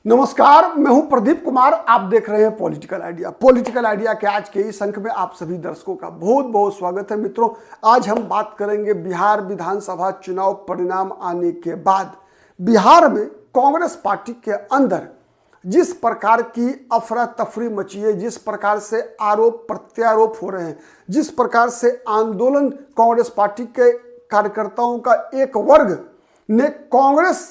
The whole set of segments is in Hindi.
नमस्कार, मैं हूं प्रदीप कुमार। आप देख रहे हैं पॉलिटिकल आइडिया। पॉलिटिकल आइडिया के आज के इस अंक में आप सभी दर्शकों का बहुत बहुत स्वागत है। मित्रों, आज हम बात करेंगे बिहार विधानसभा चुनाव परिणाम आने के बाद बिहार में कांग्रेस पार्टी के अंदर जिस प्रकार की अफरा तफरी मची है, जिस प्रकार से आरोप प्रत्यारोप हो रहे हैं, जिस प्रकार से आंदोलन कांग्रेस पार्टी के कार्यकर्ताओं का एक वर्ग ने कांग्रेस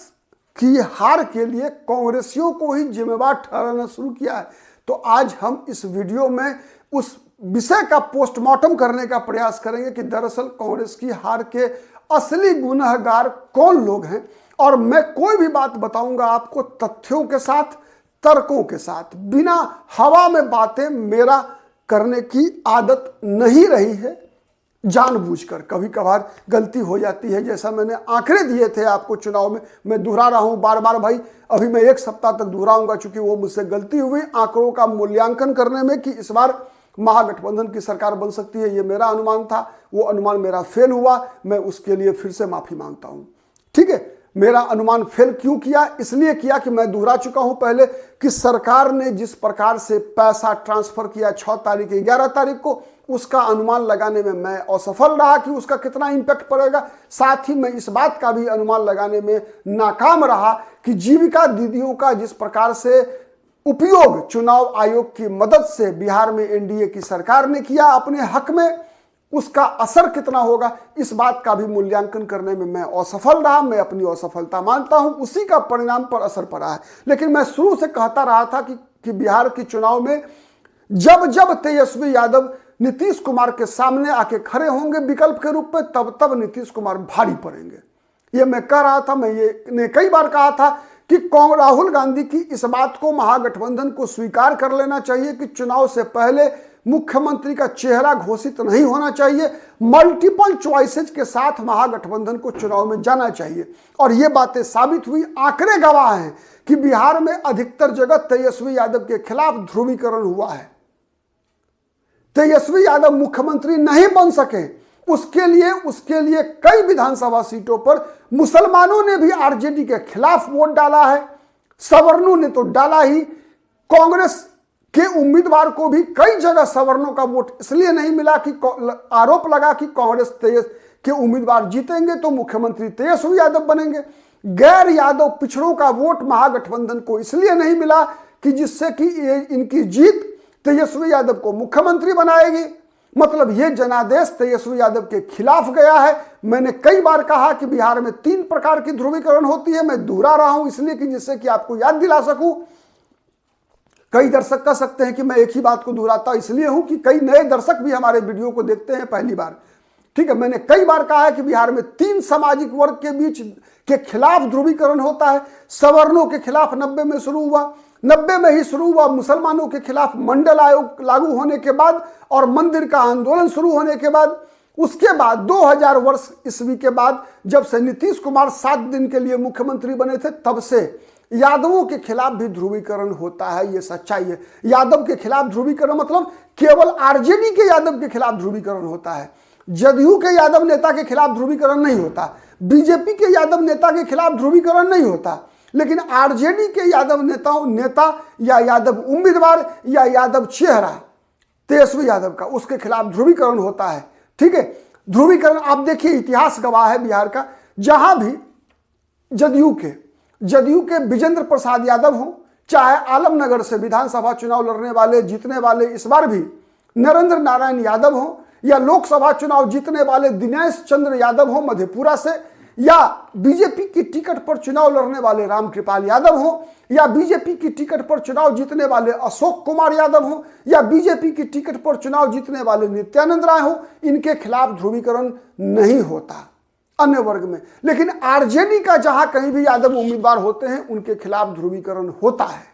की हार के लिए कांग्रेसियों को ही जिम्मेवार ठहराना शुरू किया है। तो आज हम इस वीडियो में उस विषय का पोस्टमार्टम करने का प्रयास करेंगे कि दरअसल कांग्रेस की हार के असली गुनहगार कौन लोग हैं। और मैं कोई भी बात बताऊंगा आपको तथ्यों के साथ, तर्कों के साथ, बिना हवा में बातें मेरा करने की आदत नहीं रही है। जानबूझकर कभी कभार गलती हो जाती है, जैसा मैंने आंकड़े दिए थे आपको चुनाव में, मैं दोहरा रहा हूं बार बार भाई। अभी मैं एक सप्ताह तक दोहराऊंगा चूंकि वो मुझसे गलती हुई आंकड़ों का मूल्यांकन करने में कि इस बार महागठबंधन की सरकार बन सकती है। ये मेरा अनुमान था, वो अनुमान मेरा फेल हुआ। मैं उसके लिए फिर से माफी मांगता हूं। ठीक है, मेरा अनुमान फेल क्यों किया? इसलिए किया कि मैं दोहरा चुका हूं पहले कि सरकार ने जिस प्रकार से पैसा ट्रांसफर किया 6 तारीख 11 तारीख को, उसका अनुमान लगाने में मैं असफल रहा कि उसका कितना इंपैक्ट पड़ेगा। साथ ही मैं इस बात का भी अनुमान लगाने में नाकाम रहा कि जीविका दीदियों का जिस प्रकार से उपयोग चुनाव आयोग की मदद से बिहार में एनडीए की सरकार ने किया अपने हक में, उसका असर कितना होगा, इस बात का भी मूल्यांकन करने में मैं असफल रहा। मैं अपनी असफलता मानता हूं, उसी का परिणाम पर असर पड़ा है। लेकिन मैं शुरू से कहता रहा था कि बिहार के चुनाव में जब जब तेजस्वी यादव नीतीश कुमार के सामने आके खड़े होंगे विकल्प के रूप में, तब तब नीतीश कुमार भारी पड़ेंगे। ये मैं कह रहा था। मैं ये कई बार कहा था कि राहुल गांधी की इस बात को, महागठबंधन को स्वीकार कर लेना चाहिए कि चुनाव से पहले मुख्यमंत्री का चेहरा घोषित नहीं होना चाहिए। मल्टीपल चॉइसेज के साथ महागठबंधन को चुनाव में जाना चाहिए। और ये बातें साबित हुई, आंकड़े गवाह हैं कि बिहार में अधिकतर जगह तेजस्वी यादव के खिलाफ ध्रुवीकरण हुआ है। तेजस्वी यादव मुख्यमंत्री नहीं बन सके, उसके लिए कई विधानसभा सीटों पर मुसलमानों ने भी आरजेडी के खिलाफ वोट डाला है। सवर्णों ने तो डाला ही। कांग्रेस के उम्मीदवार को भी कई जगह सवर्णों का वोट इसलिए नहीं मिला कि आरोप लगा कि कांग्रेस के उम्मीदवार जीतेंगे तो मुख्यमंत्री तेजस्वी यादव बनेंगे। गैर यादव पिछड़ों का वोट महागठबंधन को इसलिए नहीं मिला कि जिससे कि इनकी जीत तेजस्वी यादव को मुख्यमंत्री बनाएगी। मतलब ये जनादेश तेजस्वी यादव के खिलाफ गया है। मैंने कई बार कहा कि बिहार में 3 प्रकार की ध्रुवीकरण होती है। मैं दोहरा रहा हूं इसलिए कि जिससे कि आपको याद दिला सकूं। कई दर्शक कह सकते हैं कि मैं एक ही बात को दोहराता इसलिए हूं कि कई नए दर्शक भी हमारे वीडियो को देखते हैं पहली बार। ठीक है, मैंने कई बार कहा है कि बिहार में 3 सामाजिक वर्ग के बीच के खिलाफ ध्रुवीकरण होता है। सवर्णों के खिलाफ 90 में शुरू हुआ, 90 में ही शुरू हुआ। मुसलमानों के खिलाफ मंडल आयोग लागू होने के बाद और मंदिर का आंदोलन शुरू होने के बाद, उसके बाद 2000 वर्ष ईस्वी के बाद जब से नीतीश कुमार 7 दिन के लिए मुख्यमंत्री बने थे, तब से यादवों के खिलाफ भी ध्रुवीकरण होता है। ये सच्चाई है। यादव के खिलाफ ध्रुवीकरण मतलब केवल आरजेडी के यादव के खिलाफ ध्रुवीकरण होता है। जदयू के यादव नेता के खिलाफ ध्रुवीकरण नहीं होता। बीजेपी के यादव नेता के खिलाफ ध्रुवीकरण नहीं होता। लेकिन आरजेडी के यादव नेता या यादव उम्मीदवार या यादव चेहरा तेजस्वी यादव का, उसके खिलाफ ध्रुवीकरण होता है। ठीक है, ध्रुवीकरण आप देखिए, इतिहास गवाह है बिहार का। जहां भी जदयू के विजेंद्र प्रसाद यादव हो, चाहे आलमनगर से विधानसभा चुनाव लड़ने वाले जीतने वाले इस बार भी नरेंद्र नारायण यादव हो, या लोकसभा चुनाव जीतने वाले दिनेश चंद्र यादव हो मधेपुरा से, या बीजेपी की टिकट पर चुनाव लड़ने वाले रामकृपाल यादव हो, या बीजेपी की टिकट पर चुनाव जीतने वाले अशोक कुमार यादव हो, या बीजेपी की टिकट पर चुनाव जीतने वाले नित्यानंद राय हो, इनके खिलाफ ध्रुवीकरण नहीं होता अन्य वर्ग में। लेकिन आरजेडी का जहां कहीं भी यादव उम्मीदवार होते हैं, उनके खिलाफ ध्रुवीकरण होता है।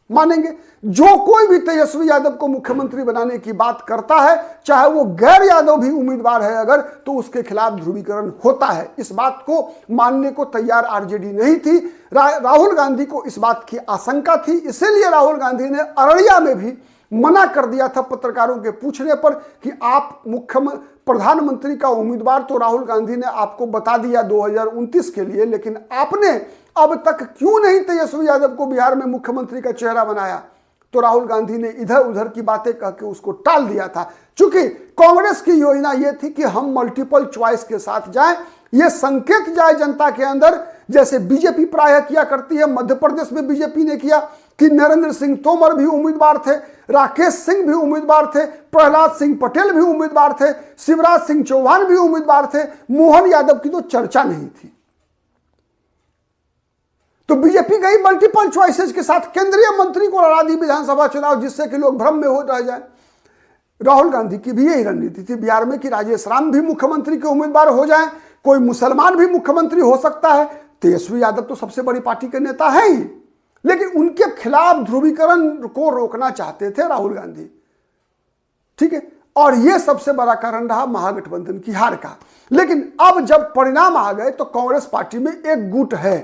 मानेंगे, जो कोई भी तेजस्वी यादव को मुख्यमंत्री बनाने की बात करता है, चाहे वो गैर यादव भी उम्मीदवार है अगर, तो उसके खिलाफ ध्रुवीकरण होता है। इस बात को मानने को तैयार आरजेडी नहीं थी। राहुल गांधी को इस बात की आशंका थी, इसीलिए राहुल गांधी ने अररिया में भी मना कर दिया था पत्रकारों के पूछने पर कि आप प्रधानमंत्री का उम्मीदवार तो राहुल गांधी ने आपको बता दिया 2029 के लिए, लेकिन आपने अब तक क्यों नहीं तेजस्वी यादव को बिहार में मुख्यमंत्री का चेहरा बनाया? तो राहुल गांधी ने इधर उधर की बातें कह के उसको टाल दिया था। चूंकि कांग्रेस की योजना यह थी कि हम मल्टीपल चॉइस के साथ जाएं, यह संकेत जाए जनता के अंदर, जैसे बीजेपी प्रायः किया करती है। मध्य प्रदेश में बीजेपी ने किया कि नरेंद्र सिंह तोमर भी उम्मीदवार थे, राकेश सिंह भी उम्मीदवार थे, प्रहलाद सिंह पटेल भी उम्मीदवार थे, शिवराज सिंह चौहान भी उम्मीदवार थे, मोहन यादव की तो चर्चा नहीं थी। तो बीजेपी गई मल्टीपल चॉइसेस के साथ, केंद्रीय मंत्री को लड़ा दी विधानसभा चुनाव, जिससे कि लोग भ्रम में हो रह जाए। राहुल गांधी की भी यही रणनीति थी बिहार में कि राजेश राम भी मुख्यमंत्री के उम्मीदवार हो जाएं, कोई मुसलमान भी मुख्यमंत्री हो सकता है। तेजस्वी यादव तो सबसे बड़ी पार्टी के नेता है ही, लेकिन उनके खिलाफ ध्रुवीकरण को रोकना चाहते थे राहुल गांधी। ठीक है, और यह सबसे बड़ा कारण रहा महागठबंधन की हार का। लेकिन अब जब परिणाम आ गए तो कांग्रेस पार्टी में एक गुट है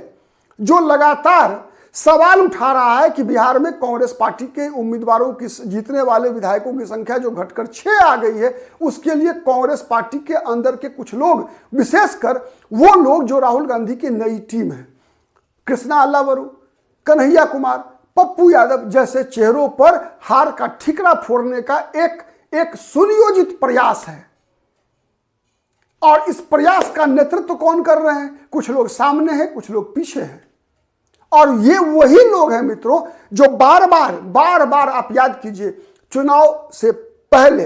जो लगातार सवाल उठा रहा है कि बिहार में कांग्रेस पार्टी के उम्मीदवारों की, जीतने वाले विधायकों की संख्या जो घटकर 6 आ गई है, उसके लिए कांग्रेस पार्टी के अंदर के कुछ लोग, विशेषकर वो लोग जो राहुल गांधी की नई टीम है, कृष्णा अल्लावरू, कन्हैया कुमार, पप्पू यादव जैसे चेहरों पर हार का ठिकरा फोड़ने का एक सुनियोजित प्रयास है। और इस प्रयास का नेतृत्व कौन कर रहे हैं? कुछ लोग सामने हैं, कुछ लोग पीछे हैं। और ये वही लोग हैं मित्रों जो बार बार आप याद कीजिए, चुनाव से पहले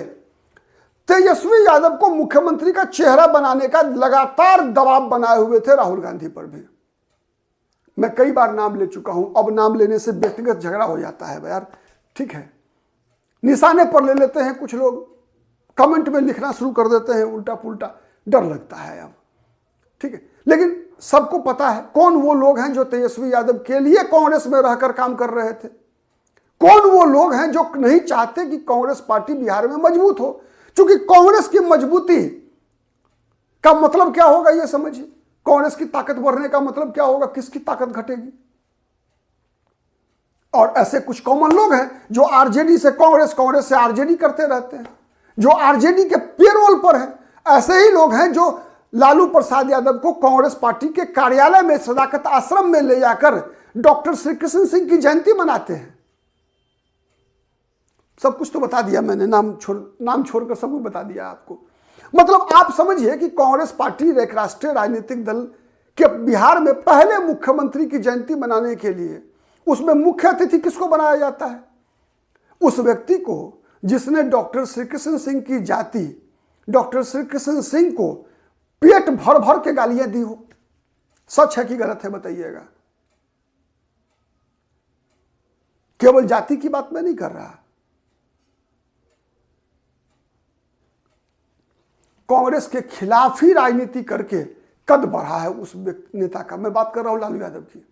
तेजस्वी यादव को मुख्यमंत्री का चेहरा बनाने का लगातार दबाव बनाए हुए थे राहुल गांधी पर भी। मैं कई बार नाम ले चुका हूं, अब नाम लेने से व्यक्तिगत झगड़ा हो जाता है यार, ठीक है। निशाने पर ले लेते हैं कुछ लोग, कमेंट में लिखना शुरू कर देते हैं उल्टा पुल्टा, डर लगता है अब, ठीक है। लेकिन सबको पता है कौन वो लोग हैं जो तेजस्वी यादव के लिए कांग्रेस में रहकर काम कर रहे थे, कौन वो लोग हैं जो नहीं चाहते कि कांग्रेस पार्टी बिहार में मजबूत हो। क्योंकि कांग्रेस की मजबूती का मतलब क्या होगा ये समझिए, कांग्रेस की ताकत बढ़ने का मतलब क्या होगा, किसकी ताकत घटेगी। और ऐसे कुछ कॉमन लोग हैं जो आरजेडी से कांग्रेस, कांग्रेस से आरजेडी करते रहते हैं, जो आरजेडी के पेरोल पर हैं। ऐसे ही लोग हैं जो लालू प्रसाद यादव को कांग्रेस पार्टी के कार्यालय में सदाकत आश्रम में ले जाकर डॉक्टर श्री कृष्ण सिंह की जयंती मनाते हैं। सब कुछ तो बता दिया मैंने, नाम छोड़कर सब कुछ बता दिया आपको। मतलब आप समझिए कि कांग्रेस पार्टी एक राष्ट्रीय राजनीतिक दल के बिहार में पहले मुख्यमंत्री की जयंती मनाने के लिए उसमें मुख्य अतिथि किसको बनाया जाता है? उस व्यक्ति को जिसने डॉक्टर श्री कृष्ण सिंह की जाति, डॉक्टर श्री कृष्ण सिंह को पेट भर भर के गालियां दी हो। सच है कि गलत है बताइएगा। केवल जाति की बात मैं नहीं कर रहा, कांग्रेस के खिलाफ ही राजनीति करके कद बढ़ा है उस नेता का। मैं बात कर रहा हूं लालू यादव की।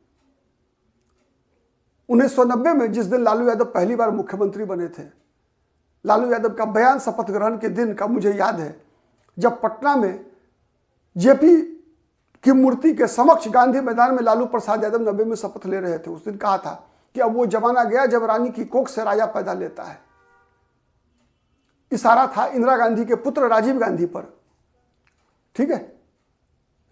1990 में जिस दिन लालू यादव पहली बार मुख्यमंत्री बने थे, लालू यादव का बयान शपथ ग्रहण के दिन का मुझे याद है, जब पटना में जेपी की मूर्ति के समक्ष गांधी मैदान में लालू प्रसाद यादव 90 में शपथ ले रहे थे। उस दिन कहा था कि अब वो जमाना गया जब रानी की कोख से राजा पैदा लेता है। इशारा था इंदिरा गांधी के पुत्र राजीव गांधी पर, ठीक है।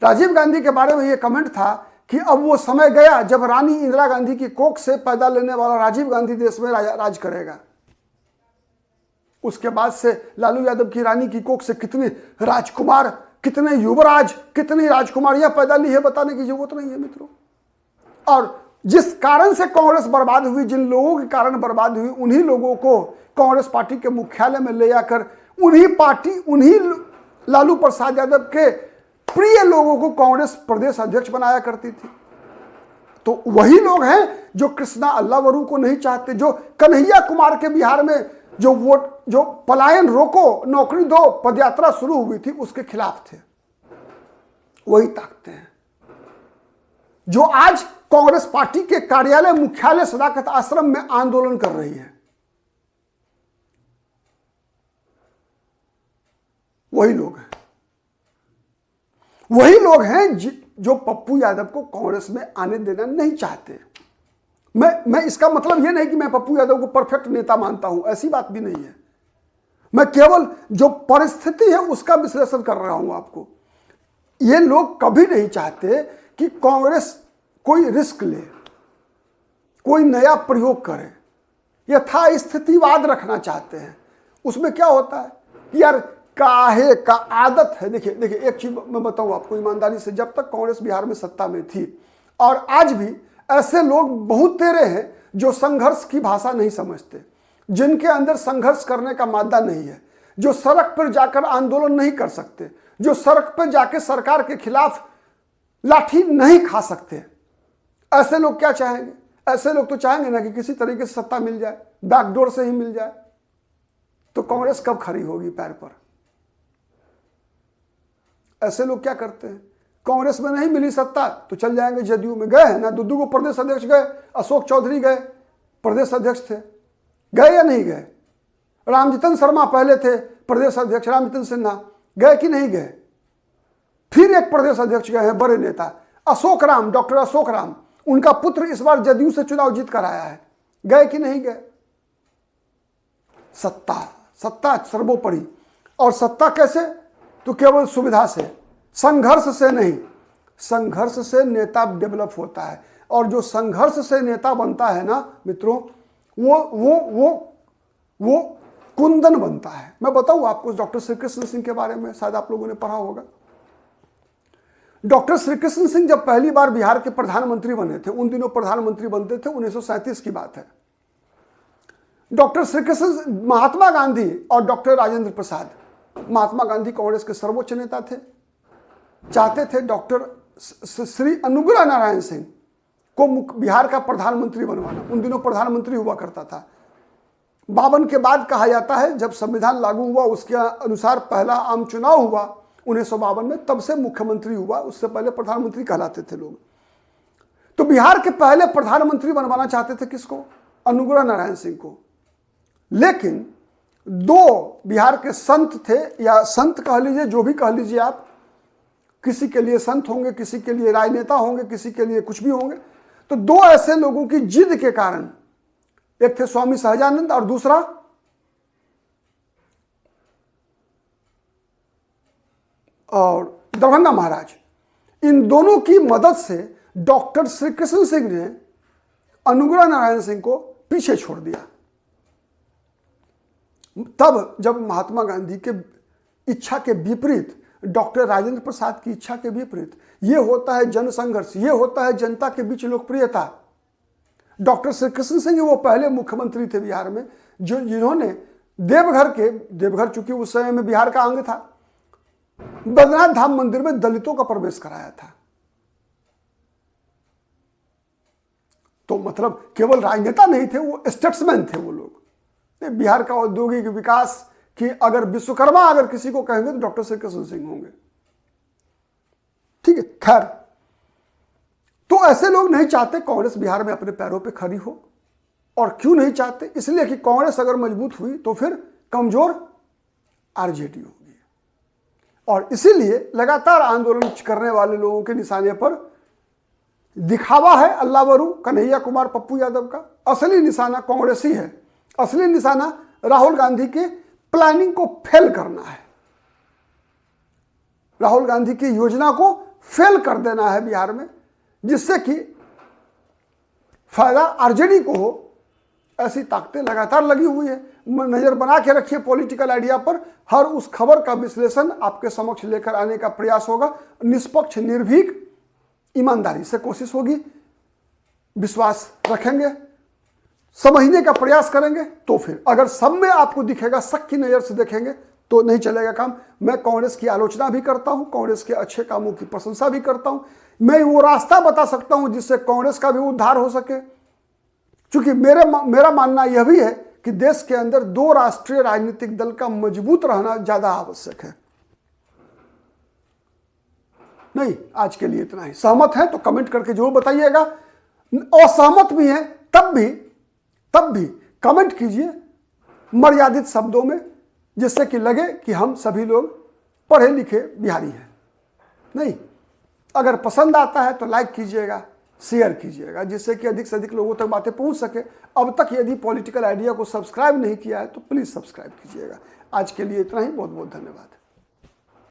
राजीव गांधी के बारे में यह कमेंट था कि अब वो समय गया जब रानी इंदिरा गांधी की कोख से पैदा लेने वाला राजीव गांधी देश में राज करेगा। उसके बाद से लालू यादव की रानी की कोख से कितने राजकुमार, कितने युवराज, कितनी राजकुमारियां पैदा ली है बताने की जरूरत नहीं है मित्रों। और जिस कारण से कांग्रेस बर्बाद हुई, जिन लोगों के कारण बर्बाद हुई, उन्हीं लोगों को कांग्रेस पार्टी के मुख्यालय में ले जाकर उन्हीं लालू प्रसाद यादव के प्रिय लोगों को कांग्रेस प्रदेश अध्यक्ष बनाया करती थी। तो वही लोग हैं जो कृष्णा अल्लावरू को नहीं चाहते, जो कन्हैया कुमार के बिहार में जो पलायन रोको, नौकरी दो पदयात्रा शुरू हुई थी, उसके खिलाफ थे। वही ताकतें हैं जो आज कांग्रेस पार्टी के कार्यालय मुख्यालय सदाकत आश्रम में आंदोलन कर रही है। वही लोग हैं जो पप्पू यादव को कांग्रेस में आने देना नहीं चाहते। मैं इसका मतलब यह नहीं कि मैं पप्पू यादव को परफेक्ट नेता मानता हूं, ऐसी बात भी नहीं है। मैं केवल जो परिस्थिति है उसका विश्लेषण कर रहा हूं आपको। ये लोग कभी नहीं चाहते कि कांग्रेस कोई रिस्क ले, कोई नया प्रयोग करे, यथास्थितिवाद रखना चाहते हैं। उसमें क्या होता है कि यार काहे का आदत है। देखिए देखिए, एक चीज मैं बताऊं आपको ईमानदारी से, जब तक कांग्रेस बिहार में सत्ता में थी और आज भी ऐसे लोग बहुत तेरे हैं जो संघर्ष की भाषा नहीं समझते, जिनके अंदर संघर्ष करने का मादा नहीं है, जो सड़क पर जाकर आंदोलन नहीं कर सकते, जो सड़क पर जाकर सरकार के खिलाफ लाठी नहीं खा सकते। ऐसे लोग क्या चाहेंगे? ऐसे लोग तो चाहेंगे ना कि किसी तरीके से सत्ता मिल जाए, बैकडोर से ही मिल जाए। तो कांग्रेस कब खड़ी होगी पैर पर? ऐसे लोग क्या करते हैं, कांग्रेस में नहीं मिली सत्ता तो चल जाएंगे जदयू में। गए हैं ना, दुद्दू को प्रदेश अध्यक्ष गए, अशोक चौधरी गए, प्रदेश अध्यक्ष थे, गए या नहीं गए? रामजितन शर्मा पहले थे प्रदेश अध्यक्ष, रामजितन सिन्हा गए कि नहीं गए? फिर एक प्रदेश अध्यक्ष गए हैं बड़े नेता अशोक राम, डॉक्टर अशोक राम, उनका पुत्र इस बार जदयू से चुनाव जीत कर आया है, गए कि नहीं गए? सत्ता, सत्ता सर्वोपरि। और सत्ता कैसे? तो केवल सुविधा से, संघर्ष से नहीं। संघर्ष से नेता डेवलप होता है, और जो संघर्ष से नेता बनता है ना मित्रों, वो कुंदन बनता है। मैं बताऊं आपको डॉक्टर श्री कृष्ण सिंह के बारे में, शायद आप लोगों ने पढ़ा होगा। डॉक्टर श्री कृष्ण सिंह जब पहली बार बिहार के प्रधानमंत्री बने थे, उन दिनों प्रधानमंत्री बनते थे, 1937 की बात है। डॉक्टर श्री कृष्ण, महात्मा गांधी और डॉक्टर राजेंद्र प्रसाद, महात्मा गांधी कांग्रेस के सर्वोच्च नेता थे, चाहते थे डॉक्टर श्री अनुग्रह नारायण सिंह को बिहार का प्रधानमंत्री बनवाना। उन दिनों प्रधानमंत्री हुआ करता था। 52 के बाद कहा जाता है, जब संविधान लागू हुआ उसके अनुसार पहला आम चुनाव हुआ 1952 में, तब से मुख्यमंत्री हुआ, उससे पहले प्रधानमंत्री कहलाते थे लोग। तो बिहार के पहले प्रधानमंत्री बनवाना चाहते थे किसको? अनुग्रह नारायण सिंह को। लेकिन दो बिहार के संत थे, या संत कह लीजिए, जो भी कह लीजिए आप, किसी के लिए संत होंगे, किसी के लिए राजनेता होंगे, किसी के लिए कुछ भी होंगे। तो दो ऐसे लोगों की जिद के कारण, एक थे स्वामी सहजानंद और दूसरा और दरभंगा महाराज, इन दोनों की मदद से डॉक्टर श्री कृष्ण सिंह ने अनुग्रह नारायण सिंह को पीछे छोड़ दिया। तब जब महात्मा गांधी के इच्छा के विपरीत, डॉक्टर राजेंद्र प्रसाद की इच्छा के विपरीत, यह होता है जनसंघर्ष, यह होता है जनता के बीच लोकप्रियता। डॉक्टर श्री कृष्ण सिंह वो पहले मुख्यमंत्री थे बिहार में, जिन्होंने देवघर चूंकि उस समय में बिहार का अंग था, बद्रीनाथ धाम मंदिर में दलितों का प्रवेश कराया था। तो मतलब केवल राजनेता नहीं थे, वो स्टेट्समैन थे वो लोग। बिहार का औद्योगिक विकास की अगर विश्वकर्मा अगर किसी को कहेंगे तो डॉक्टर श्री कृष्ण सिंह होंगे। ठीक है, खैर, तो ऐसे लोग नहीं चाहते कांग्रेस बिहार में अपने पैरों पे खड़ी हो। और क्यों नहीं चाहते? इसलिए कि कांग्रेस अगर मजबूत हुई तो फिर कमजोर आरजेडी होगी। और इसीलिए लगातार आंदोलन करने वाले लोगों के निशाने पर दिखावा है अल्लाह बरू कन्हैया कुमार पप्पू यादव का। असली निशाना कांग्रेस ही है। असली निशाना राहुल गांधी के प्लानिंग को फेल करना है, राहुल गांधी की योजना को फेल कर देना है बिहार में, जिससे कि फायदा आरजेडी को हो। ऐसी ताकतें लगातार लगी हुई है। नजर बना के रखिए पॉलिटिकल आइडिया पर। हर उस खबर का विश्लेषण आपके समक्ष लेकर आने का प्रयास होगा। निष्पक्ष, निर्भीक, ईमानदारी से कोशिश होगी। विश्वास रखेंगे, समझने का प्रयास करेंगे, तो फिर अगर सब में आपको दिखेगा, शक की नजर से देखेंगे, तो नहीं चलेगा काम। मैं कांग्रेस की आलोचना भी करता हूं, कांग्रेस के अच्छे कामों की प्रशंसा भी करता हूं। मैं वो रास्ता बता सकता हूं जिससे कांग्रेस का भी उद्धार हो सके। क्योंकि मेरा मानना यह भी है कि देश के अंदर दो राष्ट्रीय राजनीतिक दल का मजबूत रहना ज्यादा आवश्यक है। नहीं, आज के लिए इतना ही। सहमत है तो कमेंट करके जरूर बताइएगा। असहमत भी हैं तब भी कमेंट कीजिए मर्यादित शब्दों में, जिससे कि लगे कि हम सभी लोग पढ़े लिखे बिहारी हैं। नहीं, अगर पसंद आता है तो लाइक कीजिएगा, शेयर कीजिएगा, जिससे कि अधिक से अधिक लोगों तक बातें पहुंच सके। अब तक यदि पॉलिटिकल आइडिया को सब्सक्राइब नहीं किया है तो प्लीज सब्सक्राइब कीजिएगा। आज के लिए इतना ही। बहुत बहुत धन्यवाद।